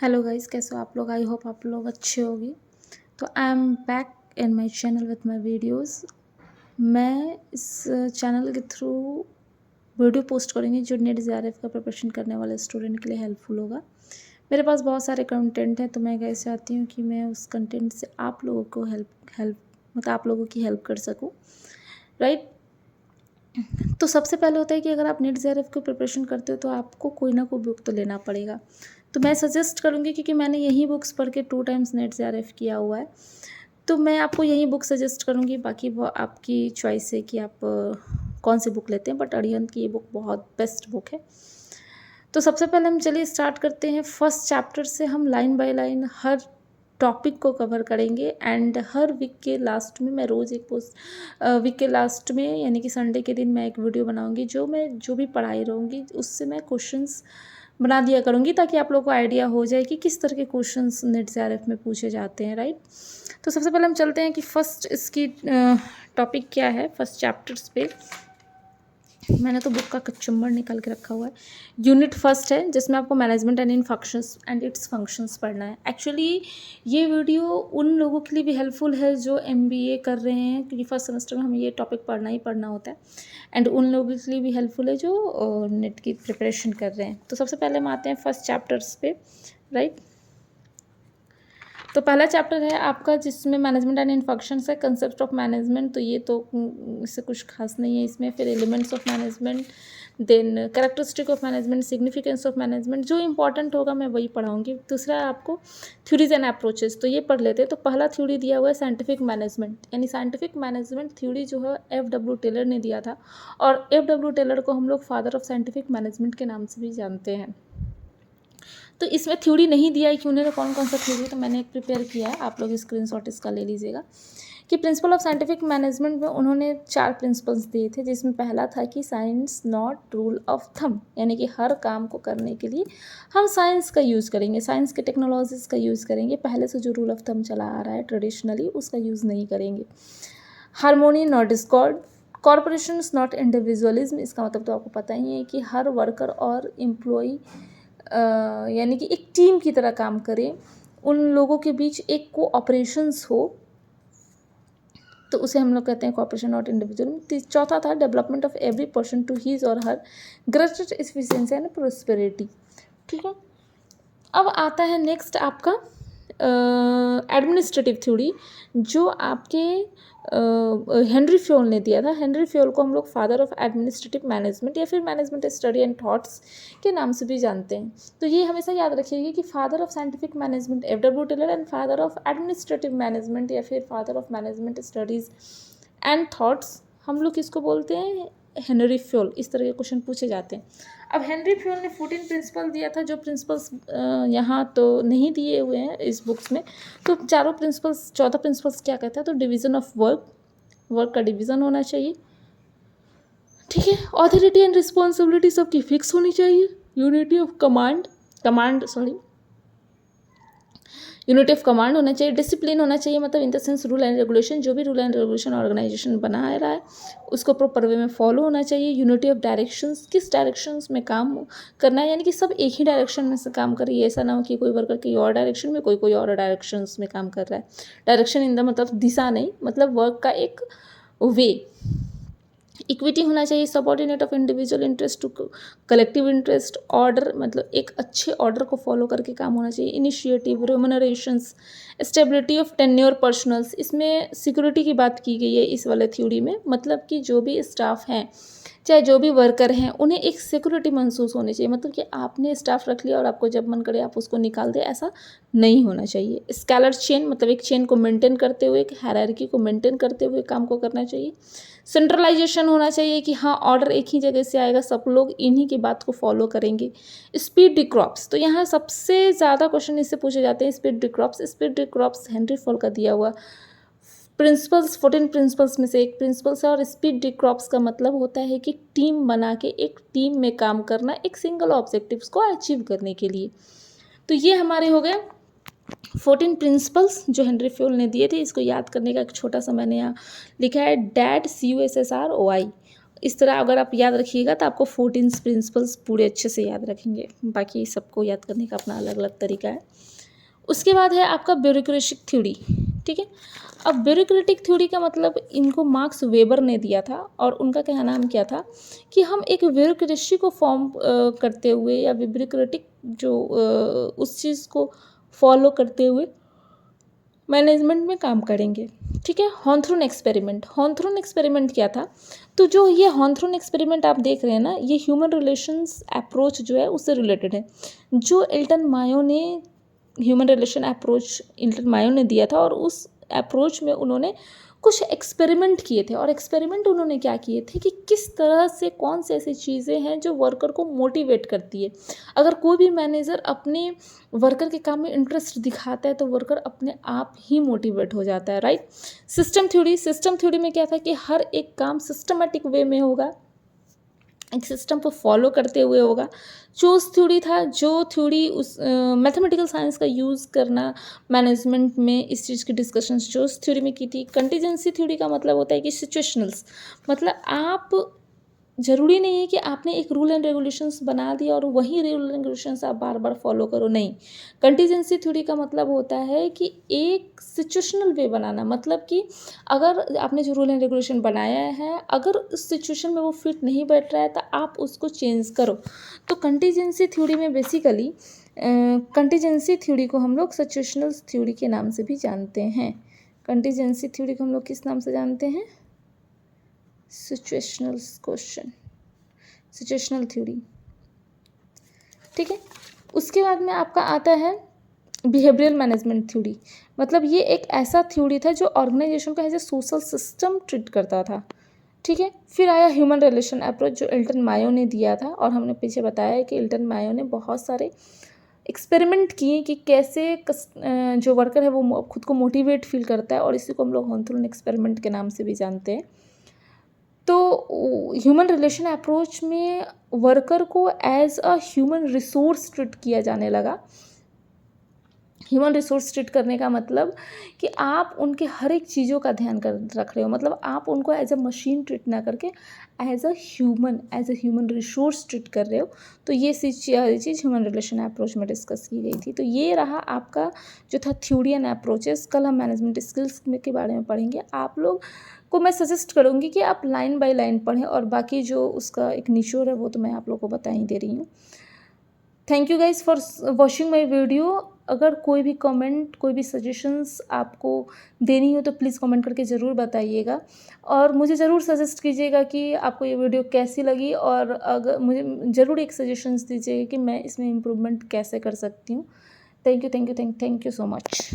Hello guys, कैसे हो आप लोग। आई होप आप लोग अच्छे होगी। तो I am back in my channel with my videos. मैं इस चैनल के थ्रू वीडियो पोस्ट करूँगी जो नेट जेआरएफ का प्रिपरेशन करने वाले स्टूडेंट के लिए हेल्पफुल होगा। मेरे पास बहुत सारे कंटेंट हैं, तो मैं गाइस चाहती हूँ कि मैं उस कंटेंट से आप लोगों को हेल्प मतलब आप लोगों की हेल्प कर सकूँ, राइट। तो सबसे पहले होता है कि अगर आप नेट जेआरएफ की प्रिपरेशन करते हो तो आपको कोई ना कोई बुक तो लेना पड़ेगा। तो मैं सजेस्ट करूँगी, क्योंकि मैंने यही बुक्स पढ़ के 2 टाइम्स नेट जेआरएफ किया हुआ है, तो मैं आपको यही बुक सजेस्ट करूँगी। बाकी वो आपकी चॉइस है कि आप कौन सी बुक लेते हैं, बट अरिहंत की ये बुक बहुत बेस्ट बुक है। तो सबसे पहले हम चलिए स्टार्ट करते हैं। फर्स्ट चैप्टर से हम line by line her topic को कवर करेंगे एंड हर वीक के लास्ट में मैं रोज़ एक पोस्ट वीक के लास्ट में यानी कि संडे के दिन मैं एक वीडियो बनाऊंगी, जो भी पढ़ाई रहूँगी उससे मैं क्वेश्चंस बना दिया करूँगी, ताकि आप लोगों को आइडिया हो जाए कि किस तरह के क्वेश्चंस नेट जेआरएफ में पूछे जाते हैं, राइट। तो सबसे पहले हम चलते हैं कि फर्स्ट इसकी टॉपिक क्या है। फर्स्ट चैप्टर्स पे मैंने तो बुक का कचुम्बर निकाल के रखा हुआ है। यूनिट फर्स्ट है, जिसमें आपको management and in functions and it's functions पढ़ना है। एक्चुअली ये वीडियो उन लोगों के लिए भी हेल्पफुल है जो एमबीए कर रहे हैं, क्योंकि फर्स्ट सेमेस्टर में हमें ये टॉपिक पढ़ना ही पढ़ना होता है, एंड उन लोगों के लिए भी हेल्पफुल है जो नेट की प्रिपरेशन कर रहे हैं। तो सबसे पहले हम आते हैं फर्स्ट चैप्टर्स पे, राइट। तो पहला चैप्टर है आपका जिसमें मैनेजमेंट एंड इन फंक्शंस है, कंसेप्ट ऑफ मैनेजमेंट। तो ये तो इससे कुछ खास नहीं है इसमें। फिर elements of management, then characteristic of management, significance of management. जो इंपॉर्टेंट होगा मैं वही पढ़ाऊँगी। दूसरा है आपको थ्योरीज एंड अप्रोचेस, तो ये पढ़ लेते हैं। तो पहला थ्योरी दिया हुआ है साइंटिफिक मैनेजमेंट, यानी साइंटिफिक मैनेजमेंट थ्योरी जो है F.W. टेलर ने दिया था, और F.W. टेलर को हम लोग फादर ऑफ साइंटिफिक मैनेजमेंट के नाम से भी जानते हैं। तो इसमें थ्योरी नहीं दिया है कि उन्होंने कौन कौन सा थ्योरी, तो मैंने एक प्रिपेयर किया है, आप लोग स्क्रीनशॉट इसका ले लीजिएगा। कि प्रिंसिपल ऑफ साइंटिफिक मैनेजमेंट में उन्होंने 4 प्रिंसिपल्स दिए थे, जिसमें पहला था कि science not rule of thumb, यानी कि हर काम को करने के लिए हम साइंस का यूज़ करेंगे, साइंस के टेक्नोलॉजीज़ का यूज़ करेंगे। पहले से जो रूल ऑफ थंब चला आ रहा है ट्रेडिशनली, उसका यूज़ नहीं करेंगे। Harmony not Discord, corporations not individualism. इसका मतलब तो आपको पता ही है कि हर वर्कर और एम्प्लॉई यानी कि एक टीम की तरह काम करें, उन लोगों के बीच एक कोऑपरेशंस हो, तो उसे हम लोग कहते हैं कोऑपरेशन नॉट इंडिविजुअल। चौथा था development of every person to his और her greatest efficiency and prosperity. ठीक है, अब आता है नेक्स्ट आपका एडमिनिस्ट्रेटिव थ्योरी, जो आपके हेनरी फ्योल ने दिया था। हेनरी फ्योल को हम लोग फादर ऑफ एडमिनिस्ट्रेटिव मैनेजमेंट या फिर मैनेजमेंट स्टडी एंड थॉट्स के नाम से भी जानते हैं। तो ये हमेशा याद रखिएगा कि father of scientific management F.W. Taylor and father of administrative management या फिर father of management studies and thoughts हम लोग किसको बोलते हैं, हेनरी फ्योल। इस तरह के क्वेश्चन पूछे जाते हैं। अब हेनरी फ्योल ने 14 प्रिंसिपल दिया था, जो प्रिंसिपल्स यहाँ तो नहीं दिए हुए हैं इस बुक्स में। तो चारों प्रिंसिपल्स, 14 प्रिंसिपल्स क्या कहता है, तो डिवीजन ऑफ वर्क का डिवीजन होना चाहिए, ठीक है। ऑथोरिटी एंड रिस्पॉन्सिबिलिटी सबकी फिक्स होनी चाहिए। Unity of unity of command होना चाहिए। डिसिप्लिन होना चाहिए, मतलब in the sense rule and regulation, जो भी रूल एंड रेगुलेशन ऑर्गेनाइजेशन बना रहा है उसको प्रॉपर वे में फॉलो होना चाहिए। यूनिटी ऑफ डायरेक्शंस, किस डायरेक्शंस में काम करना है, यानी कि सब एक ही डायरेक्शन में से काम करिए। ऐसा ना हो कि कोई वर्कर की और डायरेक्शन में, कोई और डायरेक्शंस में काम कर रहा है। डायरेक्शन इन द मतलब दिशा नहीं, मतलब वर्क का एक वे। इक्विटी होना चाहिए, subordinate of individual interest to collective interest. Order, मतलब एक अच्छे ऑर्डर को फॉलो करके काम होना चाहिए। Initiative, remunerations, stability of tenure personnels. इसमें सिक्योरिटी की बात की गई है इस वाले थ्योरी में, मतलब कि जो भी स्टाफ हैं, चाहे जो भी वर्कर हैं, उन्हें एक सिक्योरिटी महसूस होनी चाहिए। मतलब कि आपने स्टाफ रख लिया और आपको जब मन करे आप उसको निकाल दे, ऐसा नहीं होना चाहिए। स्केलर चेन, मतलब एक चेन को मेंटेन करते हुए, एक हायरार्की को मेंटेन करते हुए काम को करना चाहिए। सेंट्रलाइजेशन होना चाहिए कि हाँ, ऑर्डर एक ही जगह से आएगा, सब लोग इन्हीं की बात को फॉलो करेंगे। स्पीड डिक्रॉप्स, तो यहाँ सबसे ज़्यादा क्वेश्चन इससे पूछे जाते हैं। स्पीड डिक्रॉप्स हेनरी फॉल का दिया हुआ प्रिंसिपल्स, 14 प्रिंसिपल्स में से एक प्रिंसिपल्स है। और स्पीड डिक्रॉप्स का मतलब होता है कि टीम बना के एक टीम में काम करना, एक सिंगल ऑब्जेक्टिव्स को अचीव करने के लिए। तो ये हमारे हो गए 14 प्रिंसिपल्स जो हेनरी फ्योल ने दिए थे। इसको याद करने का एक छोटा सा मैंने यहाँ लिखा है, डैट CUSSROI। इस तरह अगर आप याद रखिएगा तो आपको 14 प्रिंसिपल्स पूरे अच्छे से याद रखेंगे। बाकी सबको याद करने का अपना अलग अलग तरीका है। उसके बाद है आपका ब्यूरोक्रेटिक थ्योरी, ठीक है। अब ब्यूरोक्रेटिक थ्योरी का मतलब इनको मार्क्स वेबर ने दिया था और उनका क्या नाम क्या था कि हम एक ब्यूरोक्रेसी को फॉर्म करते हुए या ब्यूरोक्रेटिक जो उस चीज़ को फॉलो करते हुए मैनेजमेंट में काम करेंगे, ठीक है। हॉर्नथ्रोन एक्सपेरिमेंट क्या था? तो जो ये हॉर्नथ्रोन एक्सपेरिमेंट आप देख रहे हैं ना, ये ह्यूमन रिलेशंस अप्रोच जो है उससे रिलेटेड है। जो एल्टन मायो ने human relation approach Elton Mayo ने दिया था और उस अप्रोच में उन्होंने कुछ एक्सपेरिमेंट किए थे। और एक्सपेरिमेंट उन्होंने क्या किए थे कि किस तरह से कौन से ऐसी चीज़ें हैं जो वर्कर को मोटिवेट करती है। अगर कोई भी मैनेजर अपने वर्कर के काम में इंटरेस्ट दिखाता है तो वर्कर अपने आप ही मोटिवेट हो जाता है, राइट। सिस्टम थ्योरी में क्या था कि हर एक काम सिस्टमेटिक वे में होगा, एक सिस्टम को फॉलो करते हुए होगा। चोज थ्योरी था, जो थ्योरी उस मैथमेटिकल साइंस का यूज़ करना मैनेजमेंट में इस चीज़ की डिस्कशंस चोज थ्योरी में की थी। कंटीजेंसी थ्योरी का मतलब होता है कि सिचुएशनल्स, मतलब आप ज़रूरी नहीं है कि आपने एक रूल एंड रेगुलेशंस बना दिया और वही रूल एंड रेगुलेशंस आप बार बार फॉलो करो, नहीं। कंटीजेंसी थ्योरी का मतलब होता है कि एक सिचुएशनल वे बनाना, मतलब कि अगर आपने जो रूल एंड रेगुलेशन बनाया है, अगर उस सिचुएशन में वो फिट नहीं बैठ रहा है तो आप उसको चेंज करो। तो कंटीजेंसी थ्योरी में बेसिकली कंटीजेंसी थ्योरी को हम लोग सिचुएशनल थ्योरी के नाम से भी जानते हैं। कंटीजेंसी थ्योरी को हम लोग किस नाम से जानते हैं? सिचुएशनल थ्योरी, ठीक है। उसके बाद में आपका आता है बिहेवियरल मैनेजमेंट थ्योरी। मतलब ये एक ऐसा थ्योरी था जो ऑर्गेनाइजेशन को as a social system treat करता था, ठीक है। फिर आया ह्यूमन रिलेशन अप्रोच जो एल्टन मायो ने दिया था, और हमने पीछे बताया है कि एल्टन मायो ने बहुत सारे एक्सपेरिमेंट किए कि कैसे जो वर्कर है वो खुद को मोटिवेट फील करता है, और इसी को हम लोग हॉर्नथ्रोन एक्सपेरिमेंट के नाम से भी जानते हैं। तो ह्यूमन रिलेशन अप्रोच में वर्कर को as a human resource treat किया जाने लगा। ह्यूमन रिसोर्स ट्रीट करने का मतलब कि आप उनके हर एक चीज़ों का ध्यान रख रहे हो, मतलब आप उनको एज अ मशीन ट्रीट ना करके as a human resource treat कर रहे हो। तो ये चीज़ ह्यूमन रिलेशन अप्रोच में डिस्कस की गई थी। तो ये रहा आपका जो था थ्योरी एंड अप्रोचेस। कल हम मैनेजमेंट स्किल्स के बारे में पढ़ेंगे। आप लोग को मैं सजेस्ट करूँगी कि आप लाइन बाय लाइन पढ़ें, और बाकी जो उसका एक निचोड़ है वो तो मैं आप लोगों को बता ही दे रही हूँ। Thank you guys for watching my video. अगर कोई भी कमेंट, कोई भी सजेशंस आपको देनी हो तो प्लीज़ कमेंट करके ज़रूर बताइएगा, और मुझे ज़रूर सजेस्ट कीजिएगा कि आपको ये वीडियो कैसी लगी, और अगर मुझे ज़रूर एक सजेशंस दीजिएगा कि मैं इसमें इम्प्रूवमेंट कैसे कर सकती हूँ। Thank you so much.